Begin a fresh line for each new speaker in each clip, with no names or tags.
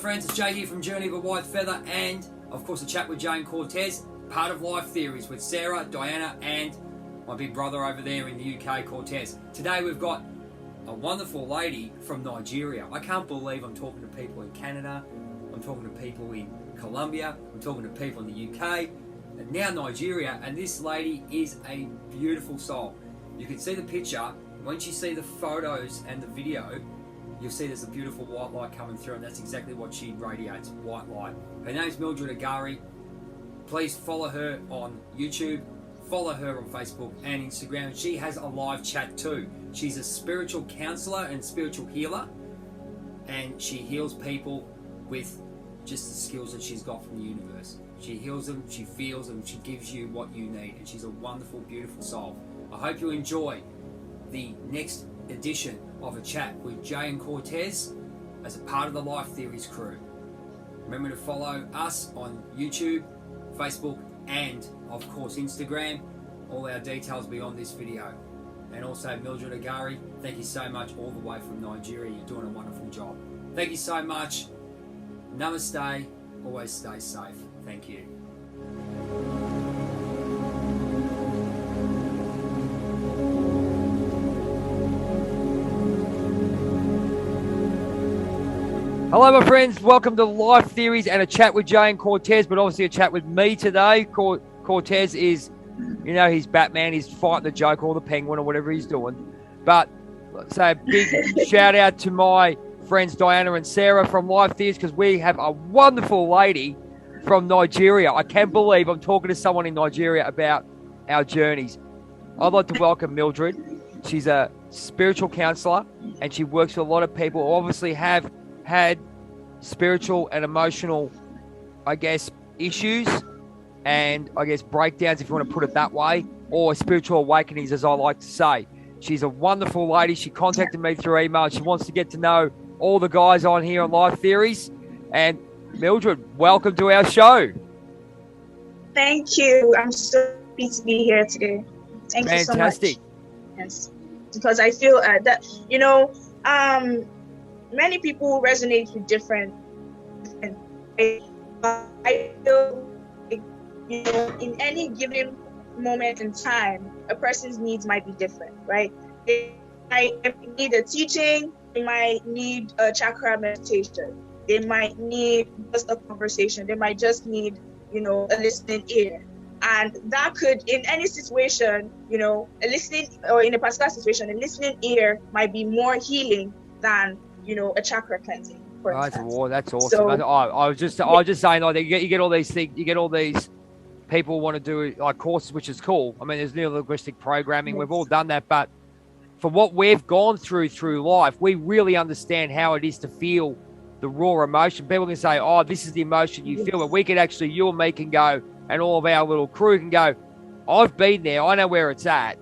friends, it's Jay here from Journey of a Whitefeather, and of course a chat with Jane Cortez, part of Life Theories with Sarah, Diana and my big brother over there in the UK, Cortez. Today we've got a wonderful lady from Nigeria. I can't believe I'm talking to people in Canada, I'm talking to people in Colombia, I'm talking to people in the UK, and now Nigeria, and this lady is a beautiful soul. You can see the picture. Once you see the photos and the video, you'll see there's a beautiful white light coming through, and that's exactly what she radiates, white light. Her name's Mildred Agary. Please follow her on YouTube, follow her on Facebook and Instagram. She has a live chat too. She's a spiritual counsellor and spiritual healer, and she heals people with just the skills that she's got from the universe. She heals them, she feels them, she gives you what you need, and she's a wonderful, beautiful soul. I hope you enjoy the next edition of a chat with Jay and Cortez as a part of the Life Theories crew. Remember to follow us on YouTube, Facebook and of course Instagram. All our details beyond this video. And also Mildred Agary, thank you so much all the way from Nigeria. You're doing a wonderful job. Thank you so much. Namaste. Always stay safe. Thank you. Hello my friends, welcome to Life Theories and a chat with Jay and Cortez, but obviously a chat with me today. Cortez is, you know, he's Batman, he's fighting the Joker or the Penguin or whatever he's doing. But let's say a big shout out to my friends Diana and Sarah from Life Theories, because we have a wonderful lady from Nigeria. I can't believe I'm talking to someone in Nigeria about our journeys. I'd like to welcome Mildred. She's a spiritual counselor and she works with a lot of people who obviously have had spiritual and emotional, I guess, issues and I guess breakdowns, if you want to put it that way, or spiritual awakenings, as I like to say. She's a wonderful lady. She contacted me through email. She wants to get to know all the guys on here on Life Theories. And Mildred, welcome to our show.
Thank you. I'm so happy to be here today. Thank you so much.
Fantastic.
Yes, because I feel that, you know, many people resonate with different. I feel like, you know, in any given moment in time, a person's needs might be different, right? They might need a teaching, they might need a chakra meditation, they might need just a conversation, they might just need, you know, a listening ear. And that could, in any situation, you know, a listening, or in a particular situation, a listening ear might be more healing than, you know, a chakra cleansing.
That's awesome.
So,
I was just saying, like, you get all these things, you get all these people want to do like courses, which is cool. I mean, there's neuro-linguistic programming. Yes. We've all done that, but for what we've gone through life, we really understand how it is to feel the raw emotion. People can say, "Oh, this is the emotion you feel," but we can actually, you and me can go, and all of our little crew can go, "I've been there. I know where it's at."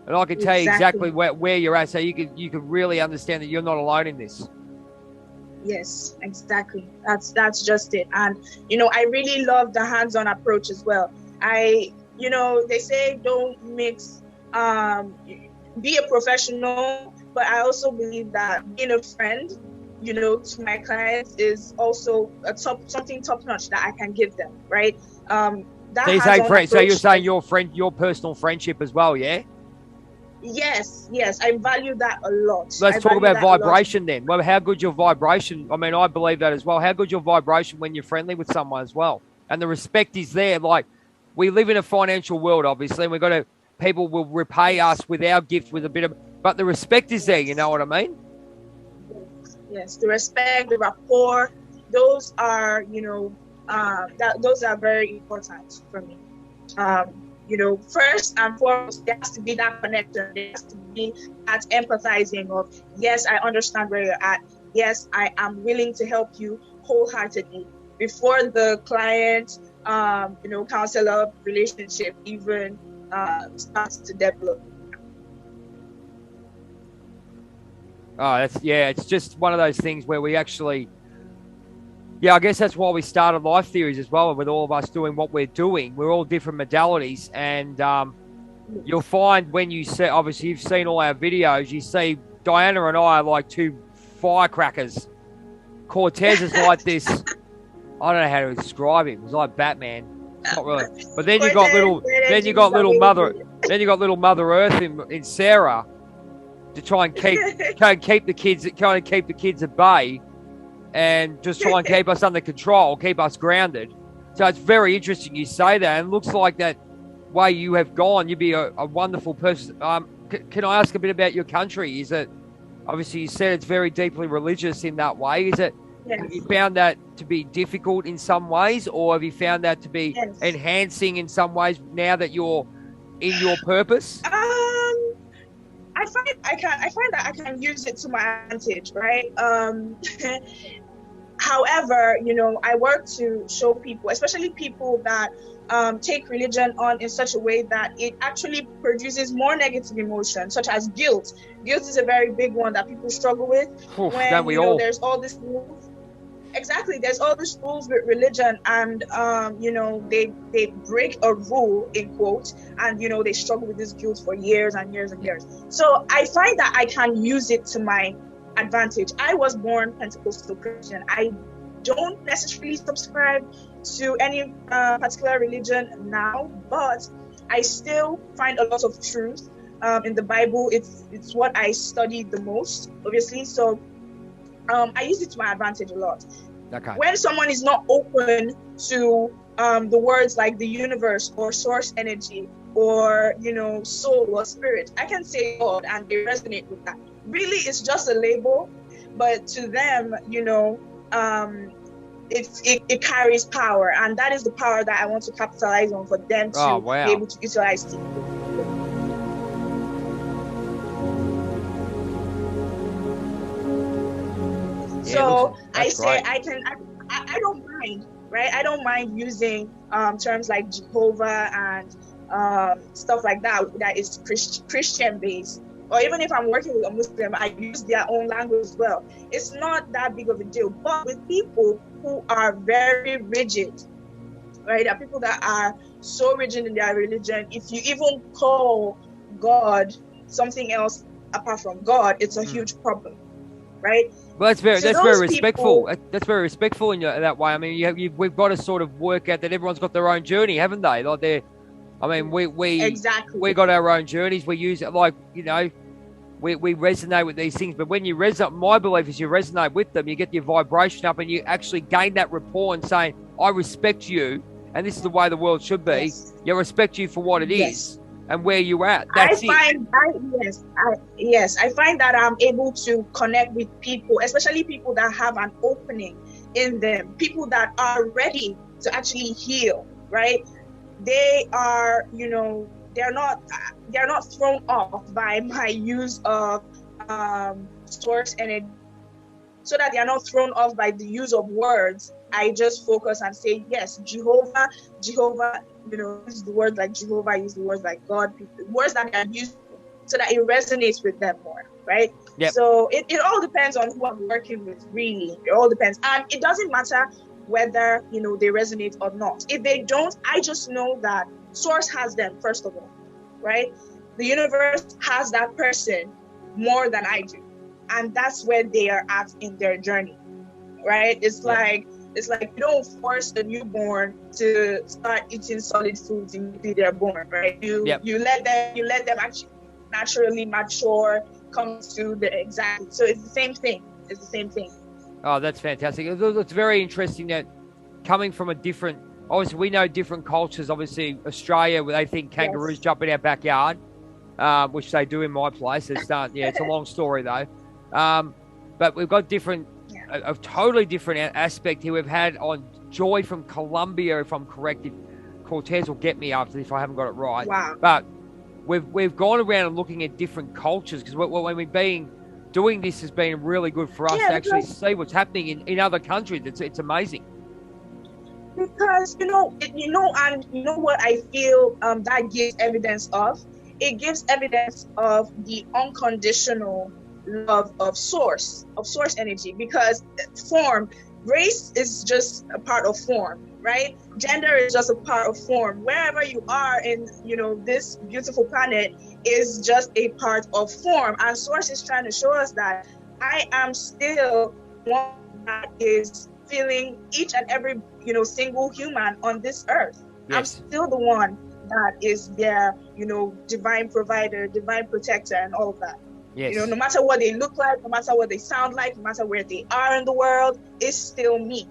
And I can tell you exactly where you're at, so you can really understand that you're not alone in this.
Yes, exactly. That's just it. And, you know, I really love the hands-on approach as well. You know, they say don't mix, be a professional, but I also believe that being a friend, you know, to my clients is also something top-notch that I can give them, right? So you're saying friend, so you're saying your personal friendship as well, yeah? Yes, I value that a lot.
Let's talk about vibration then. Well, how good your vibration? I mean, I believe that as well. How good your vibration when you're friendly with someone as well, and the respect is there. Like, we live in a financial world, obviously, and people will repay us with our gift with a bit of, but the respect is there. You know what I mean?
Yes, the respect, the rapport, those are, you know, those are very important for me. You know, first and foremost, there has to be that connection. There has to be that empathizing of, yes, I understand where you're at. Yes, I am willing to help you wholeheartedly before the client, you know, counselor relationship even starts to develop.
Oh, it's just one of those things where we actually, I guess that's why we started Life Theories as well, with all of us doing what we're doing. We're all different modalities, and you'll find when you see, obviously you've seen all our videos, you see Diana and I are like two firecrackers Cortez is like this. I don't know how to describe him. He's like Batman. It's not really. But then you got little Mother Earth in Sarah to try and keep the kids at bay, and just try and keep us under control, keep us grounded. So it's very interesting you say that, and it looks like that way you have gone, you'd be a wonderful person. Can I ask a bit about your country? Is it, obviously you said it's very deeply religious in that way. Is it,
Yes.
have you found that to be difficult in some ways, or have you found that to be
Yes.
enhancing in some ways now that you're in your purpose?
I find that I can use it to my advantage, right? However, I work to show people, especially people that take religion on in such a way that it actually produces more negative emotions, such as guilt. Guilt is a very big one that people struggle with.
Don't we all?
There's all this rules. Exactly, there's all these rules with religion, and they break a rule in quote, and they struggle with this guilt for years and years and years. So I find that I can use it to my advantage. I was born Pentecostal Christian. I don't necessarily subscribe to any particular religion now, but I still find a lot of truth in the Bible. It's what I study the most, obviously. So I use it to my advantage a lot.
Okay.
When someone is not open to the words like the universe or source energy or soul or spirit, I can say God and they resonate with that. Really, it's just a label, but to them, it carries power, and that is the power that I want to capitalize on for them to be able to utilize it. So I say great. I don't mind, right? I don't mind using terms like Jehovah and stuff like that is Christian based. Or even if I'm working with a Muslim, I use their own language as well. It's not that big of a deal. But with people who are very rigid, right? There are people that are so rigid in their religion. If you even call God something else apart from God, it's a huge problem, right?
Well, that's very respectful. That's very respectful in that way. I mean, we've got to sort of work out that everyone's got their own journey, haven't they? Like we got our own journeys. We use it like we resonate with these things. But when you resonate, my belief is you resonate with them, you get your vibration up, and you actually gain that rapport and saying, "I respect you, and this is the way the world should be." Yes. I respect you for what it is and where you're at. That's it. I find that I'm able to connect with people, especially people that have an opening in them, people that are ready to actually heal, right? They are, they're not thrown off by my use of source energy, so that they are not thrown off by the use of words. I just focus and say, yes, Jehovah, use the word like Jehovah, use the words like God, words that are used so that it resonates with them more, right? Yep. So it all depends on who I'm working with, really. It all depends. And it doesn't matter whether, they resonate or not. If they don't, I just know that source has them, first of all, right? The universe has that person more than I do. And that's where they are at in their journey, right? It's like you don't force a newborn to start eating solid foods immediately they're born, right? You let them actually naturally mature, come to the exact. So it's the same thing. Oh, that's fantastic. It's very interesting that coming from a different, obviously we know different cultures. Obviously Australia, where they think kangaroos jump in our backyard, which they do in my place. It's a long story though. But we've got a totally different aspect here. We've had on Joy from Colombia, if I'm correct. If Cortez will get me after if I haven't got it right.
Wow.
But we've gone around and looking at different cultures, because when we've doing this has been really good for us to actually see what's happening in other countries. It's amazing.
Because and what I feel that gives evidence of? It gives evidence of the unconditional love of source energy, because race is just a part of form, right? Gender is just a part of form. Wherever you are in this beautiful planet is just a part of form, and source is trying to show us that I am still one that is feeling each and every, single human on this earth.
Yes.
I'm still the one that is their, divine provider, divine protector, and all of that.
Yes.
No matter what they look like, no matter what they sound like, no matter where they are in the world, it's still me.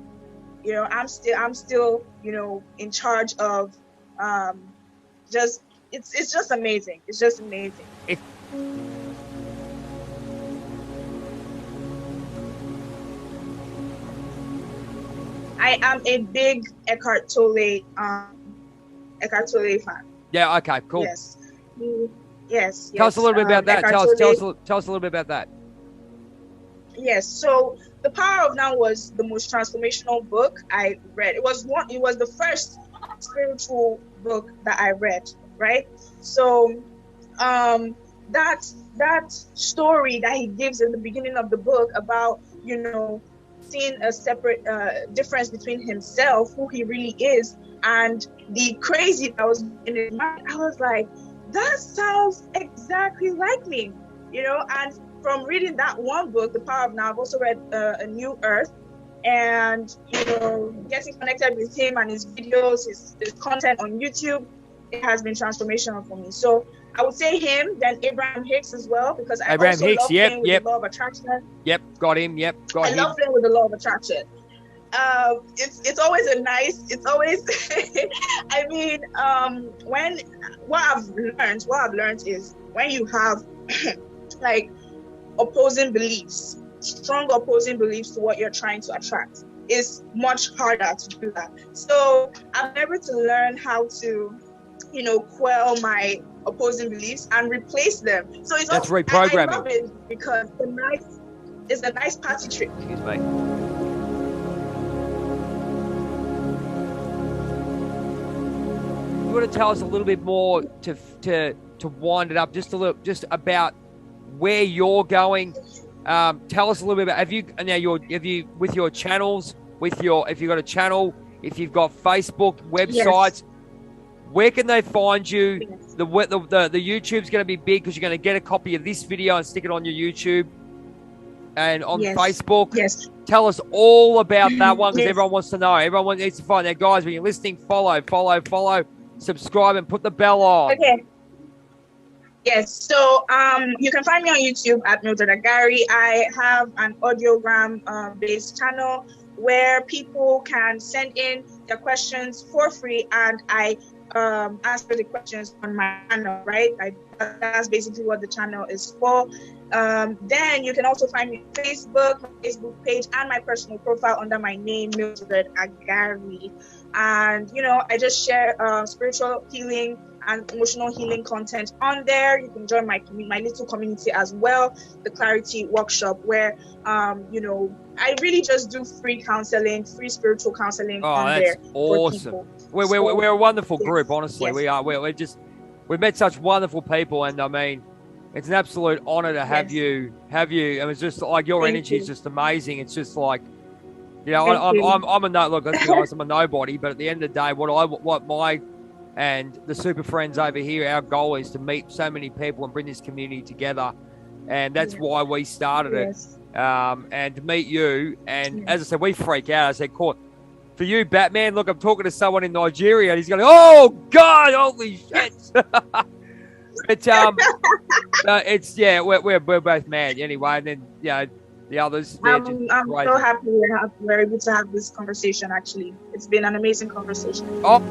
I'm still, in charge of, it's just amazing. It's just amazing. I am a big Eckhart Tolle fan.
Yeah. Okay. Cool.
Yes. Yes.
Tell us a little bit about that. Tell us a little bit about that.
Yes. So The Power of Now was the most transformational book I read. It was the first spiritual book that I read. Right. So, that story that he gives in the beginning of the book about, seeing a separate difference between himself, who he really is, and the crazy that was in his mind, I was like, that sounds exactly like me, and from reading that one book, The Power of Now, I've also read A New Earth, and, getting connected with him and his videos, his content on YouTube, it has been transformational for me. So I would say him, then Abraham Hicks as well, because I love playing with the law of attraction.
Yep, got him.
I love playing with the law of attraction. It's always I mean, what I've learned is when you have like opposing beliefs, strong opposing beliefs to what you're trying to attract, it's much harder to do that. So I'm able to learn how to, quell my opposing beliefs and replace them. So that's reprogramming. I love it because it's a nice party trick.
Excuse me. You want to tell us a little bit more to wind it up, just about where you're going. Tell us a little bit about have you with your channels, if you've got a channel, if you've got Facebook, websites. Yes. Where can they find you? Yes. The YouTube's going to be big because you're going to get a copy of this video and stick it on your YouTube and on Facebook. Yes. Tell us all about that one because everyone wants to know. Everyone needs to find that. Guys, when you're listening, follow, subscribe, and put the bell on.
Okay. Yes. So you can find me on YouTube at Mildred Agary. I have an audiogram based channel where people can send in their questions for free, and I answer the questions on my channel, right? That's basically what the channel is for. Then you can also find me on Facebook, my Facebook page, and my personal profile under my name, Mildred Agary. And, I just share spiritual healing and emotional healing content on there. You can join my little community as well, the Clarity Workshop, where, I really just do free counseling, free spiritual counseling on there.
Awesome. For people. We're a wonderful group, honestly. Yes. We are. We've met such wonderful people, and I mean, it's an absolute honor to have you. And it's just like your energy is just amazing. It's just like, I'm a let's be honest, I'm a nobody, but at the end of the day, what my and the super friends over here, our goal is to meet so many people and bring this community together, and that's why we started it. And to meet you, and as I said, we freak out. I said, "Court, for you, Batman. Look, I'm talking to someone in Nigeria, and he's going, oh God, holy shit!" But it's we're both mad anyway, and then the others.
I'm so happy we're able to have this conversation. Actually, it's been an amazing conversation.
Oh.